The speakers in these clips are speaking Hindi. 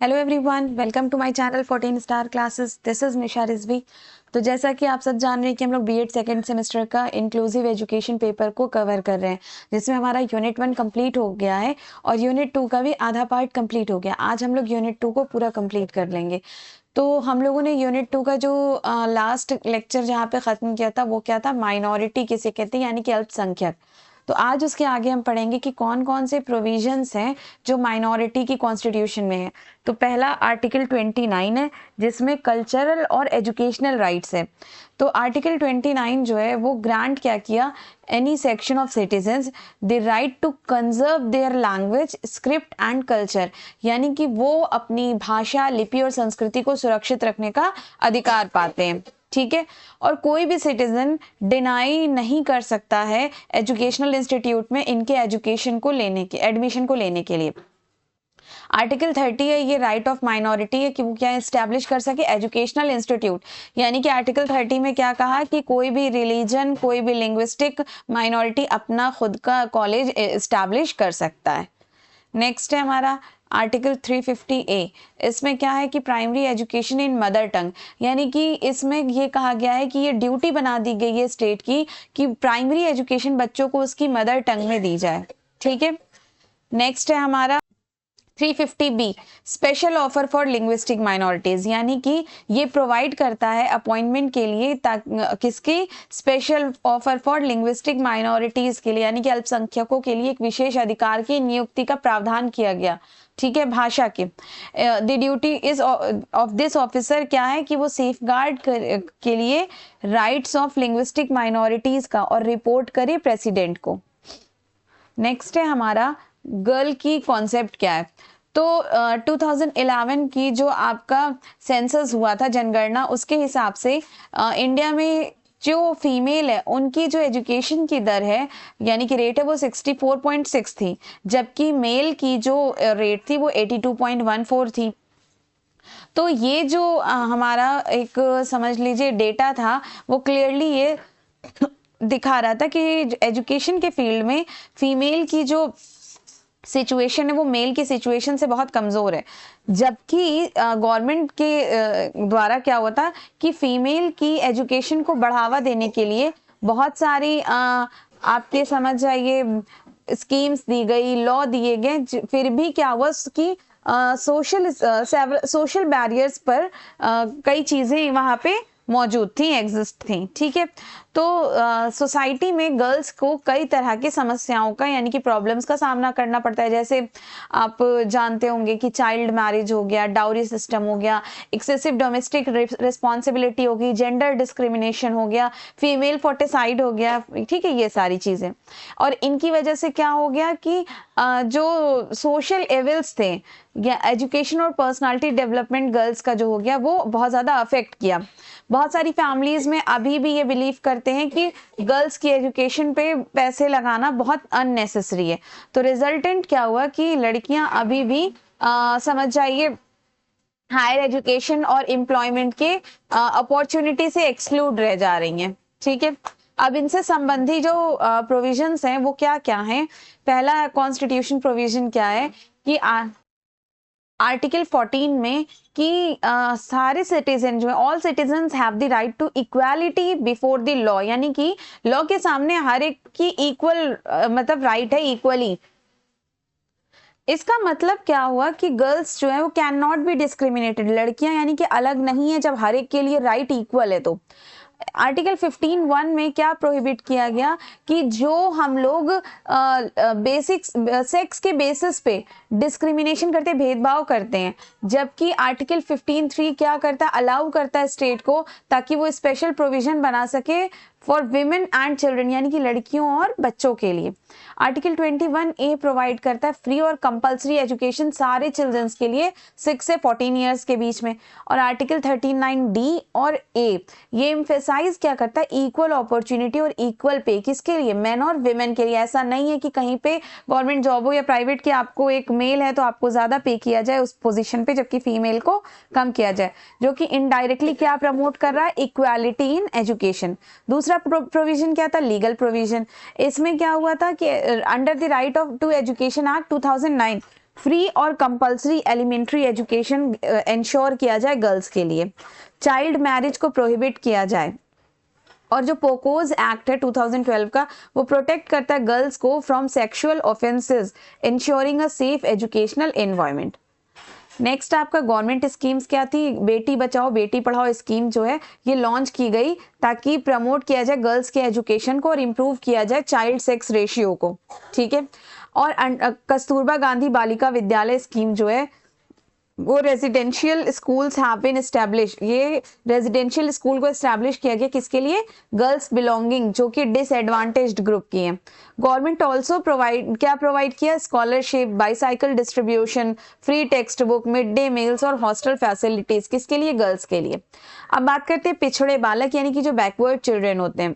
Hello everyone, welcome to my channel 14 star classes. This is Nisha Rizvi. तो जैसा कि आप सब जान रहे हैं कि हम लोग बीएड सेकेंड सेमेस्टर का इंक्लूसिव एजुकेशन पेपर को कवर कर रहे हैं, जिसमें हमारा यूनिट 1 कंप्लीट हो गया है और यूनिट 2 का भी आधा पार्ट कंप्लीट हो गया। आज हम लोग यूनिट 2 को पूरा कंप्लीट कर लेंगे। तो हम लोगों ने यूनिट 2 का जो लास्ट लेक्चर जहाँ पे ख़त्म किया था वो क्या था, माइनॉरिटी किसे कहते हैं, यानी कि अल्पसंख्यक। तो आज उसके आगे हम पढ़ेंगे कि कौन कौन से प्रोविजंस हैं जो माइनॉरिटी की कॉन्स्टिट्यूशन में है। तो पहला आर्टिकल 29 है, जिसमें कल्चरल और एजुकेशनल राइट्स है। तो आर्टिकल 29 जो है वो ग्रांट क्या किया, any section of citizens the right to conserve their language, script and culture, यानी कि वो अपनी भाषा, लिपि और संस्कृति को सुरक्षित रखने का अधिकार पाते हैं। ठीक है। और कोई भी सिटीजन डिनाई नहीं कर सकता है एजुकेशनल इंस्टीट्यूट में इनके एजुकेशन को लेने के, एडमिशन को लेने के लिए। आर्टिकल 30 है, ये राइट ऑफ माइनॉरिटी है कि वो क्या एस्टैब्लिश कर सके, एजुकेशनल इंस्टीट्यूट। यानी कि आर्टिकल 30 में क्या कहा कि कोई भी रिलीजन, कोई भी लिंग्विस्टिक माइनॉरिटी अपना खुद का कॉलेज एस्टैब्लिश कर सकता है। नेक्स्ट है हमारा आर्टिकल 350A। इसमें क्या है कि primary education in mother tongue, यानी कि इसमें ये कहा गया है कि ये ड्यूटी बना दी गई है स्टेट की कि प्राइमरी एजुकेशन बच्चों को उसकी मदर टंग में दी जाए। ठीक है। नेक्स्ट है हमारा 350B, special offer for linguistic minorities, यानी कि ये प्रोवाइड करता है अपॉइंटमेंट के लिए किसकी, special offer for linguistic minorities के लिए, यानी कि अल्पसंख्यकों के लिए एक विशेष अधिकार की नियुक्ति का प्रावधान किया गया। ठीक है, भाषा के the duty is of this officer क्या है कि वो सेफ गार्ड के लिए राइट्स ऑफ लिंग्विस्टिक माइनॉरिटीज का और रिपोर्ट करे प्रेसिडेंट को। नेक्स्ट है हमारा गर्ल की कॉन्सेप्ट क्या है। तो 2011 की जो आपका सेंसस हुआ था, जनगणना, उसके हिसाब से इंडिया में जो फीमेल है उनकी जो एजुकेशन की दर है, यानी कि रेट है, वो 64.6 थी, जबकि मेल की जो रेट थी वो 82.14 थी। तो ये जो हमारा एक समझ लीजिए डेटा था, वो क्लियरली ये दिखा रहा था कि एजुकेशन के फील्ड में फीमेल की जो सिचुएशन है वो मेल की सिचुएशन से बहुत कमज़ोर है। जबकि गवर्नमेंट के द्वारा क्या हुआ था कि फीमेल की एजुकेशन को बढ़ावा देने के लिए बहुत सारी आपके समझ जाइए स्कीम्स दी गई, लॉ दिए गए, फिर भी क्या हुआ कि सोशल बैरियर्स पर कई चीज़ें वहाँ पे मौजूद थी, एग्जिस्ट थी। ठीक है। तो सोसाइटी में गर्ल्स को कई तरह की समस्याओं का, यानी कि प्रॉब्लम्स का सामना करना पड़ता है। जैसे आप जानते होंगे कि चाइल्ड मैरिज हो गया, डाउरी सिस्टम हो गया, एक्सेसिव डोमेस्टिक रिस्पॉन्सिबिलिटी हो गई, जेंडर डिस्क्रिमिनेशन हो गया, फीमेल फोर्टिसाइड हो गया। ठीक है, ये सारी चीज़ें। और इनकी वजह से क्या हो गया कि जो सोशल एविल्स थे या एजुकेशन और पर्सनालिटी डेवलपमेंट गर्ल्स का जो हो गया, वो बहुत ज़्यादा अफेक्ट किया। बहुत सारी फैमिलीज में अभी भी ये बिलीव करते हैं कि गर्ल्स की एजुकेशन पे पैसे लगाना बहुत अननेसेसरी है। तो रिजल्टेंट क्या हुआ कि लड़कियां अभी भी समझ जाइए हायर एजुकेशन और एम्प्लॉयमेंट के अपॉर्चुनिटी से एक्सक्लूड रह जा रही हैं। ठीक है। अब इनसे संबंधी जो प्रोविजंस हैं वो क्या क्या हैं। पहला कॉन्स्टिट्यूशन प्रोविजन क्या है कि आर्टिकल 14 में कि सारे सिटीजन जो है, all citizens have the right to equality before the law, यानी कि लॉ के सामने हर एक की इक्वल मतलब राइट है, इक्वली। इसका मतलब क्या हुआ कि गर्ल्स जो है वो कैन नॉट बी डिस्क्रिमिनेटेड, लड़कियां यानी कि अलग नहीं है जब हर एक के लिए राइट इक्वल है। तो आर्टिकल 15(1) में क्या प्रोहिबिट किया गया कि जो हम लोग बेसिक सेक्स के बेसिस पे डिस्क्रिमिनेशन करते, भेदभाव करते हैं, जबकि आर्टिकल 15(3) क्या करता है, अलाउ करता है स्टेट को, ताकि वो स्पेशल प्रोविजन बना सके फॉर विमेन एंड चिल्ड्रन, यानी कि लड़कियों और बच्चों के लिए। आर्टिकल 21A प्रोवाइड करता है फ्री और कंपलसरी एजुकेशन सारे चिल्ड्रंस के लिए 6 से 14 ईयर्स के बीच में। और आर्टिकल 39D और A ये एम्फेसाइज क्या करता है, इक्वल अपॉर्चुनिटी और इक्वल पे, किसके लिए, मेन और विमेन के लिए। ऐसा नहीं है कि कहीं पे गवर्नमेंट जॉब हो या प्राइवेट की, आपको एक मेल है तो आपको ज्यादा पे किया जाए उस पोजीशन पे, जबकि फीमेल को कम किया जाए, जो कि इनडायरेक्टली क्या प्रमोट कर रहा है, इक्वालिटी इन एजुकेशन। दूसरा प्रोविजन क्या था, लीगल प्रोविजन। इसमें क्या हुआ था कि under the right of to education act 2009 free और कंपल्सरी एलिमेंट्री एजुकेशन इंश्योर किया जाए गर्ल्स के लिए, चाइल्ड मैरिज को प्रोहिबिट किया जाए, और जो पोकोज एक्ट है 2012 का वो प्रोटेक्ट करता है गर्ल्स को from sexual offences, ensuring a safe educational environment. Next आपका गवर्नमेंट स्कीम्स क्या थी, बेटी बचाओ बेटी पढ़ाओ स्कीम जो है ये लॉन्च की गई ताकि प्रमोट किया जाए गर्ल्स के एजुकेशन को और इम्प्रूव किया जाए चाइल्ड सेक्स रेशियो को, ठीक है। और कस्तूरबा गांधी बालिका विद्यालय स्कीम जो है वो residential schools have been establish, ये रेजिडेंशियल स्कूल को एस्टैब्लिश किया गया किसके लिए, गर्ल्स बिलोंगिंग जो कि डिसएडवांटेज्ड ग्रुप की हैं। गवर्नमेंट ऑल्सो प्रोवाइड किया scholarship, bicycle distribution, free text book, mid day meals और हॉस्टल फैसिलिटीज, किसके लिए, गर्ल्स के लिए। अब बात करते हैं पिछड़े बालक यानी कि जो बैकवर्ड चिल्ड्रन होते हैं,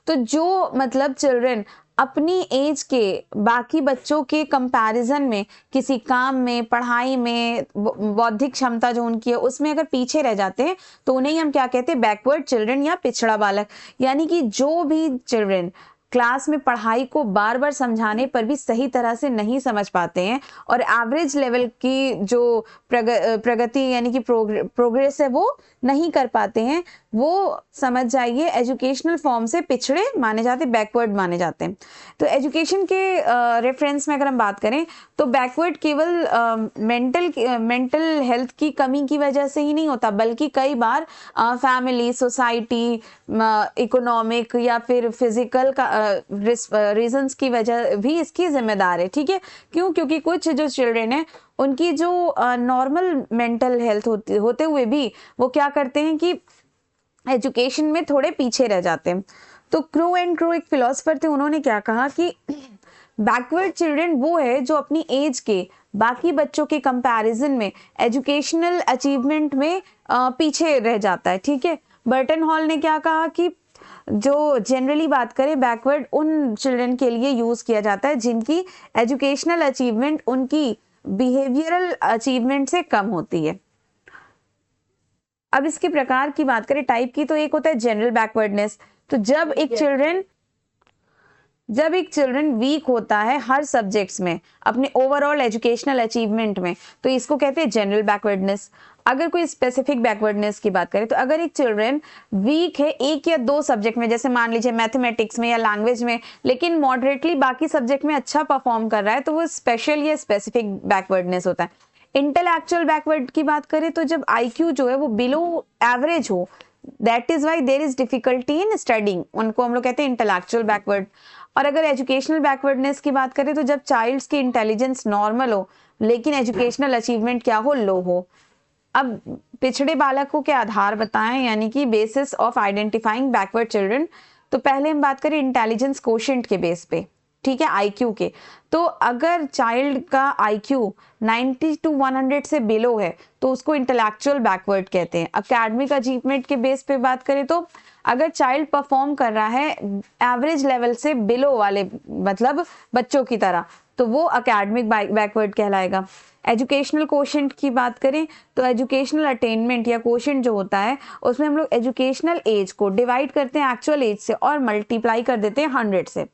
तो जो मतलब चिल्ड्रन अपनी एज के बाकी बच्चों के कंपैरिजन में किसी काम में, पढ़ाई में, बौद्धिक क्षमता जो उनकी है उसमें अगर पीछे रह जाते हैं तो उन्हें हम क्या कहते हैं, बैकवर्ड चिल्ड्रन या पिछड़ा बालक। यानी कि जो भी चिल्ड्रन क्लास में पढ़ाई को बार बार समझाने पर भी सही तरह से नहीं समझ पाते हैं और एवरेज लेवल की जो प्रगति यानी कि प्रोग्रेस है वो नहीं कर पाते हैं, वो समझ जाइए एजुकेशनल फॉर्म से पिछड़े माने जाते, बैकवर्ड माने जाते हैं। तो एजुकेशन के रेफरेंस में अगर हम बात करें तो बैकवर्ड केवल मेंटल हेल्थ की कमी की वजह से ही नहीं होता, बल्कि कई बार फैमिली, सोसाइटी, इकोनॉमिक या फिर फिजिकल का रीजंस की वजह भी इसकी जिम्मेदार है, ठीक है। क्यों, क्योंकि कुछ जो चिल्ड्रन है उनकी जो नॉर्मल मेंटल हेल्थ होते हुए भी वो क्या करते हैं कि एजुकेशन में थोड़े पीछे रह जाते हैं। तो क्रू एंड क्रू एक फिलोसफर थे, उन्होंने क्या कहा कि बैकवर्ड चिल्ड्रन वो है जो अपनी एज के बाकी बच्चों के कंपैरिजन में एजुकेशनल अचीवमेंट में पीछे रह जाता है, ठीक है। बर्टन हॉल ने क्या कहा कि जो जनरली बात करें बैकवर्ड उन चिल्ड्रन के लिए यूज किया जाता है जिनकी एजुकेशनल अचीवमेंट उनकी बिहेवियरल अचीवमेंट से कम होती है। अब इसके प्रकार की बात करें टाइप की, तो एक होता है जनरल बैकवर्डनेस। तो जब एक चिल्ड्रन वीक होता है हर सब्जेक्ट्स में अपने ओवरऑल एजुकेशनल अचीवमेंट में, तो इसको कहते हैं जनरल बैकवर्डनेस। अगर कोई स्पेसिफिक बैकवर्डनेस की बात करें तो अगर एक चिल्ड्रन वीक है एक या दो सब्जेक्ट में, जैसे मान लीजिए मैथमेटिक्स में या लैंग्वेज में, लेकिन मॉडरेटली बाकी सब्जेक्ट में अच्छा परफॉर्म कर रहा है, तो वो स्पेशल या स्पेसिफिक बैकवर्डनेस होता है। इंटेलेक्चुअल बैकवर्ड की बात करें तो जब IQ जो है वो बिलो एवरेज हो, that is why there is difficulty in studying, उनको हम लोग कहते हैं इंटेलेक्चुअल बैकवर्ड। और अगर एजुकेशनल बैकवर्डनेस की बात करें तो जब चाइल्ड्स की इंटेलिजेंस नॉर्मल हो लेकिन एजुकेशनल अचीवमेंट क्या हो, लो हो। अब पिछड़े बालकों के आधार बताएं यानी कि basis of identifying backward children, तो पहले हम बात करें इंटेलिजेंस कोशेंट के बेस पे, ठीक है, IQ के। तो अगर चाइल्ड का IQ 90 to 100 से बिलो है तो उसको इंटेलेक्चुअल बैकवर्ड कहते हैं। एकेडमिक अचीवमेंट के बेस पे बात करें तो अगर चाइल्ड परफॉर्म कर रहा है एवरेज लेवल से बिलो वाले मतलब बच्चों की तरह, तो वो एकेडमिक बैकवर्ड कहलाएगा। एजुकेशनल कोशेंट की बात करें तो एजुकेशनल अटेनमेंट या कोशेंट जो होता है उसमें हम लोग एजुकेशनल एज को डिवाइड करते हैं एक्चुअल एज से और मल्टीप्लाई कर देते हैं 100 से।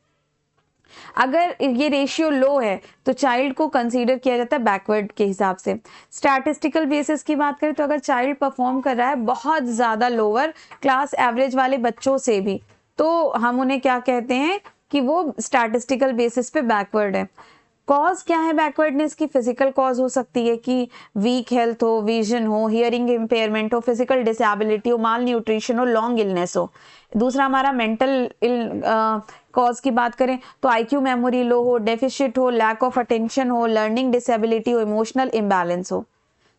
अगर ये रेशियो लो है तो चाइल्ड को कंसीडर किया जाता है बैकवर्ड के हिसाब से। स्टैटिस्टिकल बेसिस की बात करें तो अगर चाइल्ड परफॉर्म कर रहा है बहुत ज़्यादा लोअर क्लास एवरेज वाले बच्चों से भी, तो हम उन्हें क्या कहते हैं कि वो स्टैटिस्टिकल बेसिस पे बैकवर्ड है। कॉज क्या है बैकवर्डनेस की? फिजिकल कॉज हो सकती है कि वीक हेल्थ हो, विजन हो, हियरिंग इम्पेयरमेंट हो, फिजिकल डिसेबिलिटी हो, माल न्यूट्रिशन हो, लॉन्ग इलनेस हो। दूसरा हमारा मेंटल कॉज की बात करें तो IQ मेमोरी लो हो, डेफिशिट हो, लैक ऑफ अटेंशन हो, लर्निंग डिसेबिलिटी हो, इमोशनल इम्बैलेंस हो।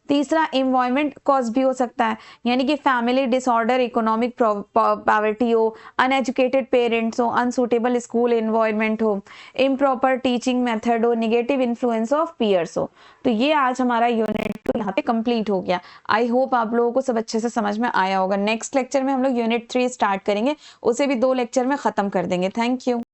तीसरा एनवायरमेंट कॉज भी हो सकता है, यानी कि फैमिली डिसऑर्डर, इकोनॉमिक पॉवर्टी हो, अनएजुकेटेड पेरेंट्स हो, अनसूटेबल स्कूल एनवायरनमेंट हो, इम्प्रॉपर टीचिंग मेथड हो, निगेटिव इन्फ्लुएंस ऑफ पीयर्स हो। तो ये आज हमारा यूनिट 2 यहाँ पे कंप्लीट हो गया। आई होप आप लोगों को सब अच्छे से समझ में आया होगा। नेक्स्ट लेक्चर में हम लोग यूनिट 3 स्टार्ट करेंगे, उसे भी 2 लेक्चर में खत्म कर देंगे। Thank you.